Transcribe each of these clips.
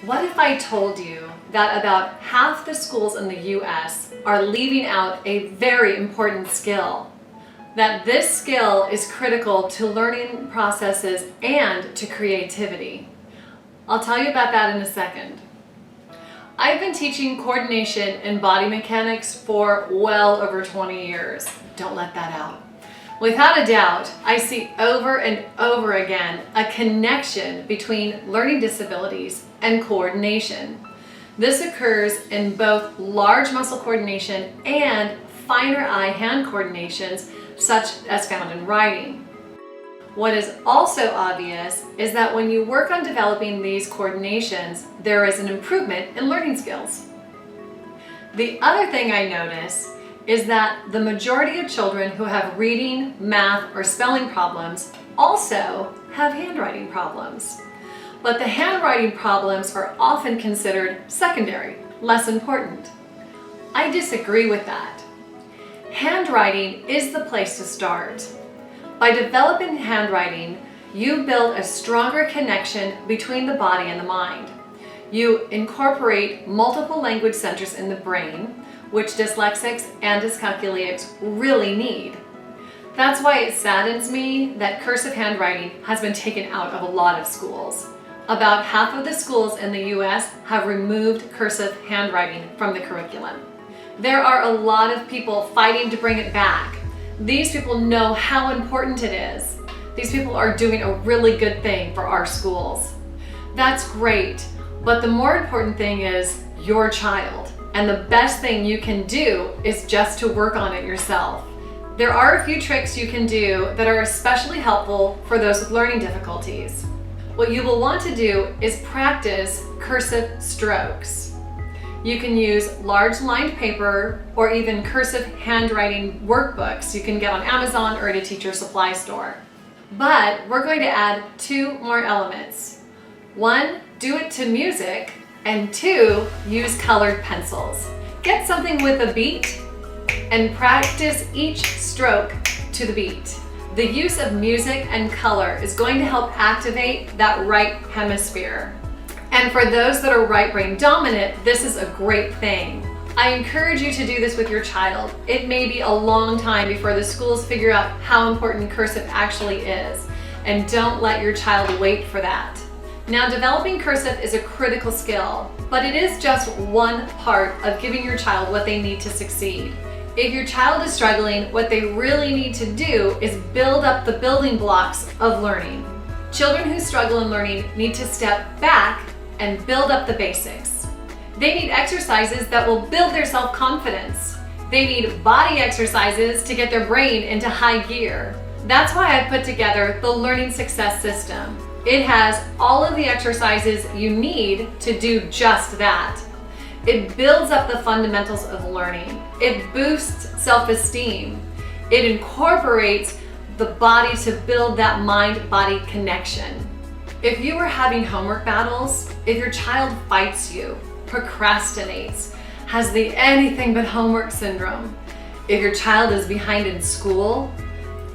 What if I told you that about half the schools in the US are leaving out a very important skill? That this skill is critical to learning processes and to creativity. I'll tell you about that in a second. I've been teaching coordination and body mechanics for well over 20 years. Don't let that out. Without a doubt, I see over and over again a connection between learning disabilities and coordination. This occurs in both large muscle coordination and finer eye-hand coordinations, such as found in writing. What is also obvious is that when you work on developing these coordinations, there is an improvement in learning skills. The other thing I notice is that the majority of children who have reading, math, or spelling problems also have handwriting problems. But the handwriting problems are often considered secondary, less important. I disagree with that. Handwriting is the place to start. By developing handwriting, you build a stronger connection between the body and the mind. You incorporate multiple language centers in the brain, which dyslexics and dyscalculics really need. That's why it saddens me that cursive handwriting has been taken out of a lot of schools. About half of the schools in the US have removed cursive handwriting from the curriculum. There are a lot of people fighting to bring it back. These people know how important it is. These people are doing a really good thing for our schools. That's great, but the more important thing is your child. And the best thing you can do is just to work on it yourself. There are a few tricks you can do that are especially helpful for those with learning difficulties. What you will want to do is practice cursive strokes. You can use large lined paper or even cursive handwriting workbooks you can get on Amazon or at a teacher supply store. But we're going to add 2 more elements. 1, do it to music, and 2, use colored pencils. Get something with a beat and practice each stroke to the beat. The use of music and color is going to help activate that right hemisphere. And for those that are right brain dominant, this is a great thing. I encourage you to do this with your child. It may be a long time before the schools figure out how important cursive actually is, and don't let your child wait for that. Now, developing cursive is a critical skill, but it is just one part of giving your child what they need to succeed. If your child is struggling, what they really need to do is build up the building blocks of learning. Children who struggle in learning need to step back and build up the basics. They need exercises that will build their self-confidence. They need body exercises to get their brain into high gear. That's why I put together the Learning Success System. It has all of the exercises you need to do just that. It builds up the fundamentals of learning. It boosts self-esteem. It incorporates the body to build that mind-body connection. If you are having homework battles, if your child fights you, procrastinates, has the anything but homework syndrome, if your child is behind in school,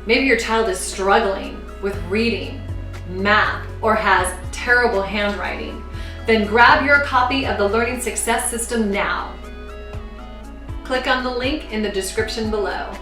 maybe your child is struggling with reading, math, or has terrible handwriting, then grab your copy of the Learning Success System now. Click on the link in the description below.